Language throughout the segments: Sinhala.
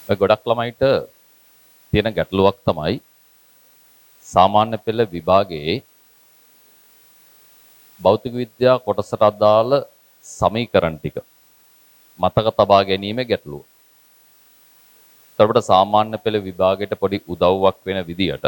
ඔය ගොඩක් ළමයිට තියෙන ගැටලුවක් තමයි සාමාන්‍ය පෙළ විභාගයේ භෞතික විද්‍යා කොටසට අදාළ සමීකරණ ටික මතක තබා ගැනීම ගැටලුව. ඒකට සාමාන්‍ය පෙළ විභාගයට පොඩි උදව්වක් වෙන විදියට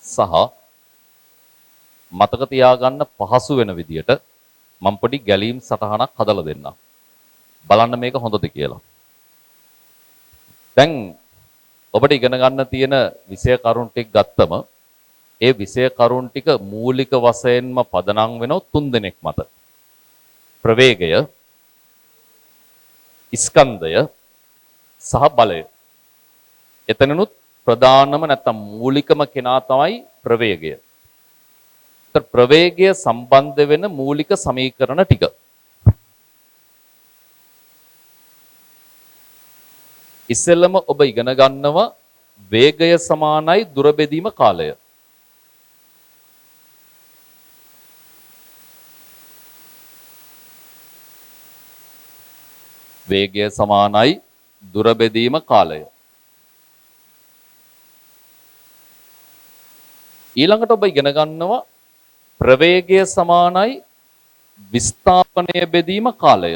සහ මතක තියාගන්න පහසු වෙන විදියට මම පොඩි ගැලීම් සටහනක් හදලා දෙන්නම්. බලන්න මේක හොඳද කියලා. දැන් ඔබට ඉගෙන ගන්න තියෙන විෂය කරුණු ටික ගත්තම ඒ විෂය කරුණු ටික මූලික වශයෙන්ම පදනම් වෙනව තුන් දෙනෙක් මත. ප්‍රවේගය, ස්කන්ධය සහ බලය. එතනනුත් ප්‍රධානම නැත්නම් මූලිකම කෙනා තමයි ප්‍රවේගය. ඒතර ප්‍රවේගය සම්බන්ධ වෙන මූලික සමීකරණ ටික. ඉස්සෙල්ලම ඔබ ඉගෙන ගන්නවා වේගය සමානයි දුර බෙදීම කාලය. වේගය සමානයි දුර බෙදීම කාලය. ඊළඟට ඔබ ඉගෙන ගන්නවා ප්‍රවේගය සමානයි විස්ථාපනය බෙදීම කාලය.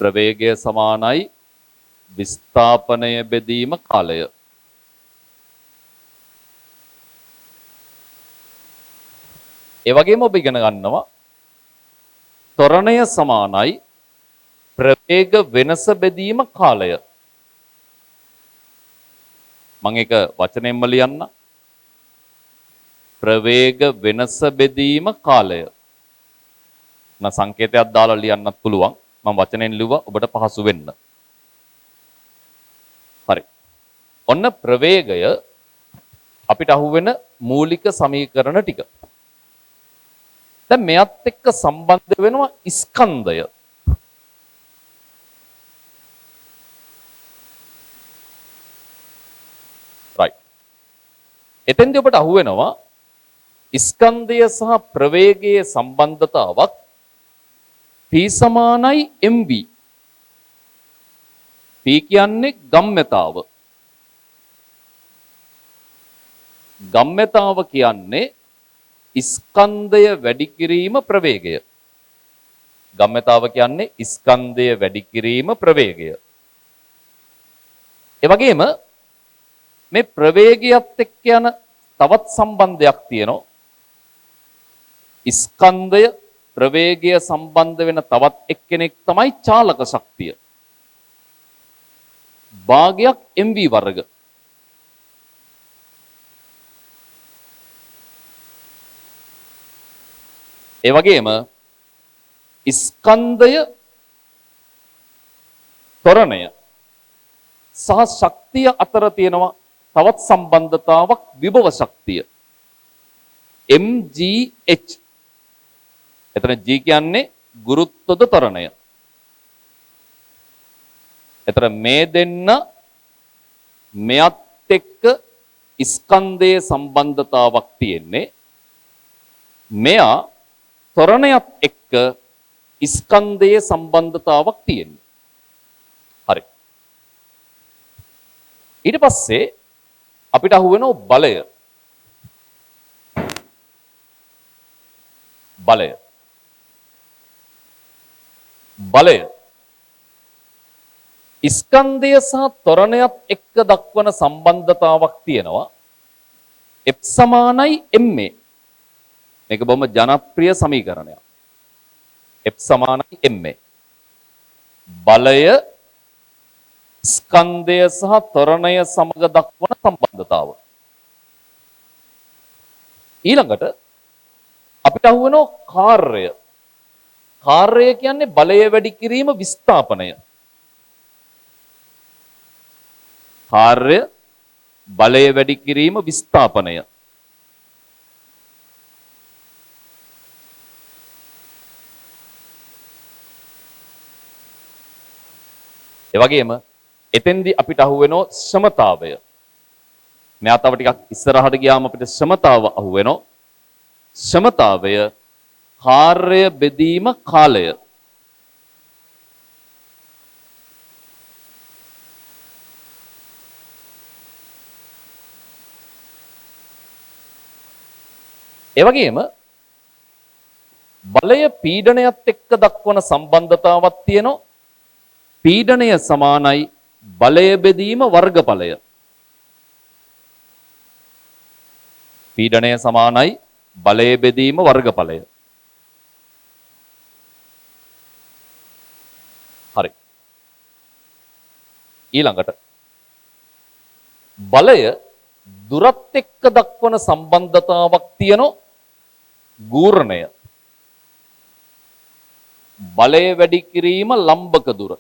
ප්‍රවේගය සමානයි විස්ථාපනය බෙදීම කාලය. ඒ වගේම ඔබ ඉගෙන ගන්නවා ත්වරණය සමානයි ප්‍රවේග වෙනස බෙදීම කාලය. මම ඒක වචනෙන්ම ලියන්න. ප්‍රවේග වෙනස බෙදීම කාලය. සංකේතයක් දාලා ලියන්නත් පුළුවන්. මම වචනෙන් ලිව්වා ඔබට පහසු වෙන්න. හරි. ඔන්න ප්‍රවේගය අපිට අහුවෙන මූලික සමීකරණ ටික. දැන් මෙයත් එක්ක සම්බන්ධ වෙනවා ස්කන්ධය. right. එතෙන්දී ඔබට අහුවෙනවා ස්කන්ධය සහ ප්‍රවේගයේ සම්බන්ධතාවක් P සමානයි MV. P කියන්නේ ගම්‍යතාව. ගම්‍යතාව කියන්නේ ස්කන්ධය වැඩි කිරීම ප්‍රවේගය. ගම්‍යතාව කියන්නේ ස්කන්ධය වැඩි කිරීම ප්‍රවේගය. ඒ වගේම මේ ප්‍රවේගයත් එක්ක යන තවත් සම්බන්ධයක් තියෙනවා. ස්කන්ධය ප්‍රවේගය සම්බන්ධ වෙන තවත් එක්කෙනෙක් තමයි චාලක ශක්තිය. භාගයක් MV වර්ග. ඒ වගේම ස්කන්ධය, ත්වරණය සහ ශක්තිය අතර තියෙනවා තවත් සම්බන්ධතාවක් විභව ශක්තිය. MGH. එතන G කියන්නේ ගුරුත්වද ත්වරණය. එතන මේ දෙන්න මෙයත් එක්ක ස්කන්ධයේ සම්බන්ධතාවක් තියෙන්නේ. මෙයා ත්වරණයත් එක්ක ස්කන්ධයේ සම්බන්ධතාවක් තියෙන්නේ. හරි. ඊට පස්සේ අපිට අහුවෙනවා බලය. බලය. බලය ස්කන්ධය සහ ත්වරණයත් එක්ක දක්වන සම්බන්ධතාවක් තියෙනවා. F සමානයි ma. මේක බොහොම ජනප්‍රිය සමීකරණයක්. F සමානයි ma. බලය ස්කන්ධය සහ ත්වරණය සමග දක්වන සම්බන්ධතාව. ඊළඟට අපිට අහුවෙනවා කාර්යය. කාර්යය කියන්නේ බලය වැඩි කිරීම විස්ථාපනය. කාර්ය බලය වැඩි කිරීම විස්ථාපනය. ඒ වගේම එතෙන්දී අපිට අහුවෙනවා ශ්‍රමතාවය. මෙයා තව ටිකක් ඉස්සරහට ගියාම අපිට ශ්‍රමතාව අහුවෙනවා. ශ්‍රමතාවය කාර්ය බෙදීම කාලය. ඒ වගේම බලය පීඩනයත් එක්ක දක්වන සම්බන්ධතාවක් තියෙනවා. පීඩනය සමානයි බලය බෙදීම වර්ගඵලය. පීඩනය සමානයි බලය බෙදීම වර්ගඵලය. හරි. ඊළඟට බලය දුරත් එක්ක දක්වන සම්බන්ධතාවක් තියෙනවා. ගූර්ණය. බලය වැඩි කිරීම ලම්බක දුර.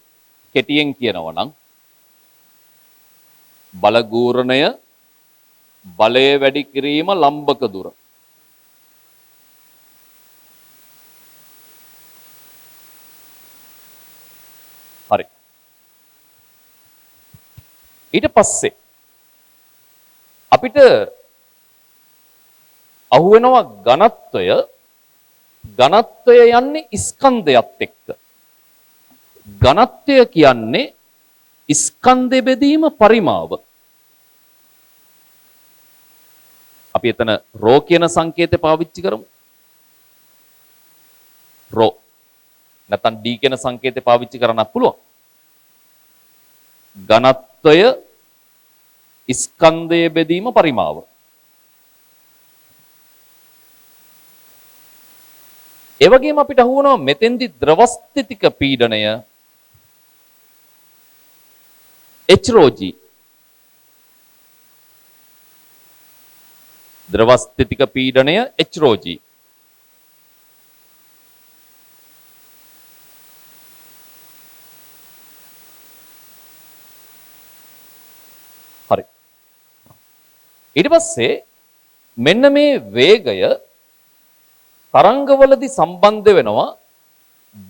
කෙටියෙන් කියනවා නම් බල ගූර්ණය බලය වැඩි කිරීම ලම්බක දුර. හරි. ඊට පස්සේ අපිට අහුවෙනවා ඝනත්වය යන්නේ ස්කන්ධයත් එක්ක. ඝනත්වය කියන්නේ ස්කන්ධ බෙදීම පරිමාව. අපි එතන රෝ කියන සංකේතය පාවිච්චි කරමු. රෝ නැත්නම් ඩී කියන සංකේතය පාවිච්චි කරන්නත් පුළුවන්. ඝනත්වය ස්කන්ධය බෙදීම පරිමාව. ඒ වගේම අපිට අහුවනවා මෙතෙන්දි ද්‍රවස්ථිතික පීඩනය HROG. ද්‍රවස්ථිතික පීඩනය HROG. හරි. ඊට පස්සේ මෙන්න මේ වේගය තරංගවලදී සම්බන්ධ වෙනවා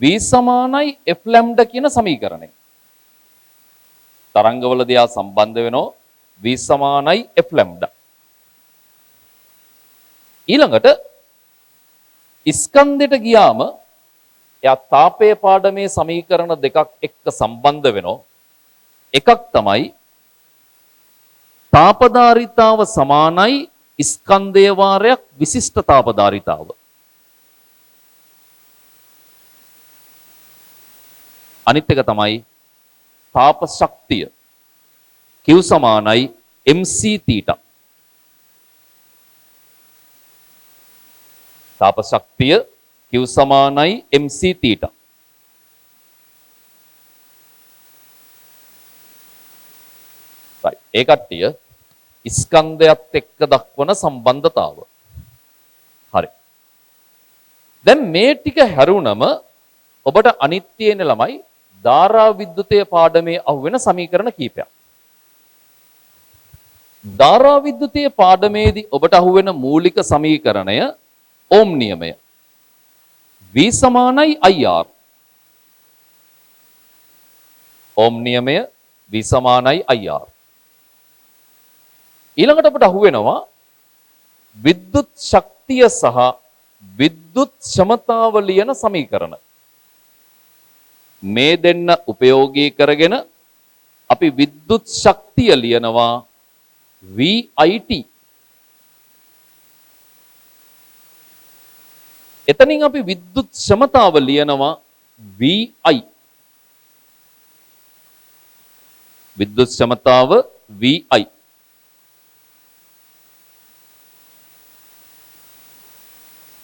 v සමානයි f ලැම්ඩා කියන සමීකරණය. තරංගවලදී ආ සම්බන්ධ වෙනවා v සමානයි f ලැම්ඩා. ඊළඟට ස්කන්ධයට ගියාම එයා තාපයේ පාඩමේ සමීකරණ දෙකක් එක්ක සම්බන්ධ වෙනවා. එකක් තමයි තාපධාරිතාව සමානයි ස්කන්ධය වාරයක් විශිෂ්ට තාපධාරිතාව. අනිත් එක තමයි තාප ශක්තිය Q සමානයි mc θ. තාප ශක්තිය Q සමානයි mc θ. right. ඒ කට්ටිය ස්කන්ධයත් එක්ක දක්වන සම්බන්ධතාව. හරි. දැන් මේ ටික හැරුණම ඔබට අනිත් තියෙන ළමයි ධාරා විද්‍යුතය පාඩමේ අහුවෙන සමීකරණ කීපයක්. ධාරා විද්‍යුතය පාඩමේදී ඔබට අහුවෙන මූලික සමීකරණය ඕම් නියමය. V සමානයි IR. ඕම් නියමය V සමානයි IR. ඊළඟට අපට අහුවෙනවා විද්‍යුත් ශක්තිය සහ විද්‍යුත් ක්ෂමතාව ලියන සමීකරණ. මේ දෙන්න උපයෝගී කරගෙන අපි විද්‍යුත් ශක්තිය ලියනවා VIT. එතනින් අපි විද්‍යුත් ක්ෂමතාව ලියනවා VI. විද්‍යුත් ක්ෂමතාව VI.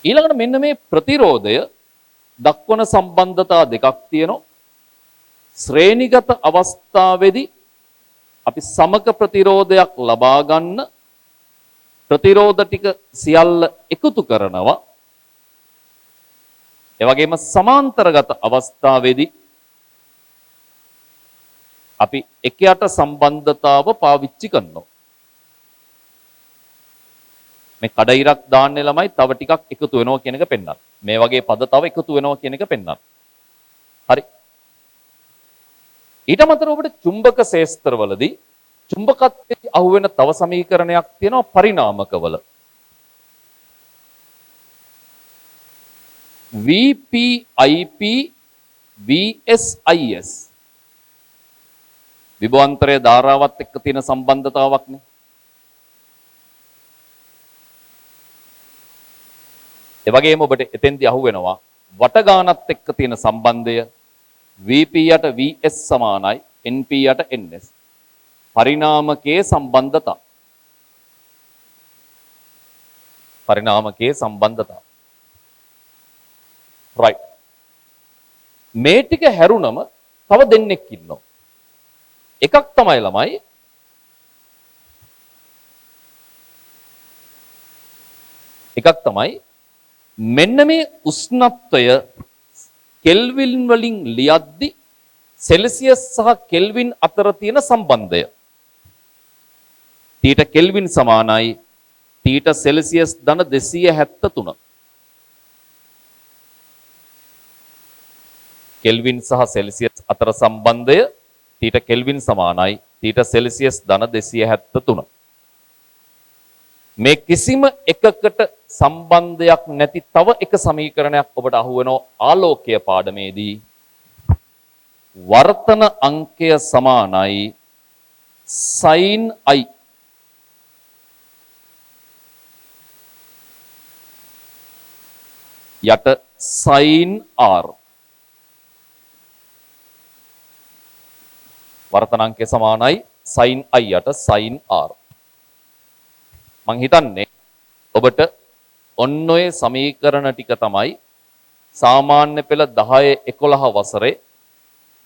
ඊළඟට මෙන්න මේ ප්‍රතිරෝධය දක්වන සම්බන්ධතා දෙකක් තියෙනවා. ශ්‍රේණිගත අවස්ථාවේදී අපි සමක ප්‍රතිරෝධයක් ලබා ගන්න ප්‍රතිරෝධ ටික සියල්ල එකතු කරනවා. ඒ වගේම සමාන්තරගත අවස්ථාවේදී අපි එකයට සම්බන්ධතාව පාවිච්චි කරනවා. මේ කඩයිරක් දාන්නේ ළමයි තව ටිකක් එකතු වෙනවා කියන එක පෙන්නන්න. මේ වගේ පද තව එකතු වෙනවා කියන එක පෙන්නන්න. හරි. ඊට අමතරව ඔබට චුම්බක ශේස්ත්‍රවලදී චුම්බකත්වයේ අහුවෙන තව සමීකරණයක් තියෙනවා පරිණාමකවල. VP IP VSIS. විභවාන්තරයේ ධාරාවත් එක්ක තියෙන සම්බන්ධතාවක් නේ. ඒ වගේම ඔබට එතෙන්දී අහු වෙනවා වට ගානත් එක්ක තියෙන සම්බන්ධය VP යට VS සමානයි NP යට NS. පරිණාමකයේ සම්බන්ධතා. පරිණාමකයේ සම්බන්ධතා. right. මේ ටික හැරුණම තව දෙන්නෙක් ඉන්නවා. එකක් තමයි ළමයි මෙන්න මේ උෂ්ණත්වය කෙල්වින් වලින් ලියද්දි සෙල්සියස් සහ කෙල්වින් අතර තියෙන සම්බන්ධය. T කෙල්වින් සමානයි T සෙල්සියස් ධන 273. කෙල්වින් සහ සෙල්සියස් අතර සම්බන්ධය T කෙල්වින් සමානයි T සෙල්සියස් ධන 273. මේ කිසිම එකකට සම්බන්ධයක් නැති තව එක සමීකරණයක් ඔබට අහු වෙනවා ආලෝකය පාඩමේදී. වර්තන අංකය සමානයි sin i යට sin r. වර්තන අංකය සමානයි sin i යට sin r. මං හිතන්නේ ඔබට ඔන්න ඔය සමීකරණ ටික තමයි සාමාන්‍ය පෙළ 10 11 වසරේ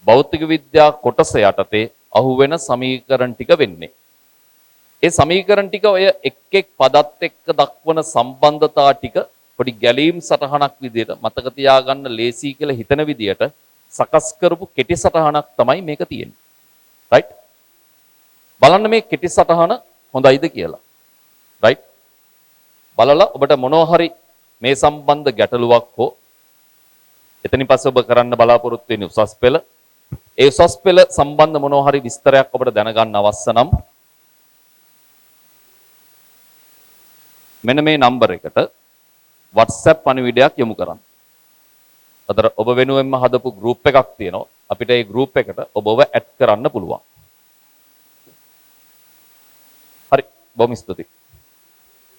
භෞතික විද්‍යා කොටස යටතේ අහුවෙන සමීකරණ ටික වෙන්නේ. ඒ සමීකරණ ටික ඔය එක් එක් පදත් එක්ක දක්වන සම්බන්ධතා ටික පොඩි ගැලීම් සටහනක් විදියට මතක තියාගන්න ලේසි කියලා හිතන විදියට සකස් කරපු කෙටි සටහනක් තමයි මේක තියෙන්නේ. right? බලන්න මේ කෙටි සටහන හොඳයිද කියලා. right? බලලා ඔබට මොනවා හරි මේ සම්බන්ධ ගැටලුවක් හෝ එතනින් පස්සේ ඔබ කරන්න බලාපොරොත්තු වෙන උසස් පෙළ ඒ උසස් පෙළ සම්බන්ධ මොනවා හරි විස්තරයක් ඔබට දැනගන්න අවශ්‍ය නම් මෙන්න මේ නම්බර එකට WhatsApp පණිවිඩයක් යොමු කරන්න. අතර ඔබ වෙනුවෙන්ම හදපු group එකක් තියෙනවා. අපිට ඒ group එකට ඔබව add කරන්න පුළුවන්. හරි. බොහොම ස්තුතියි.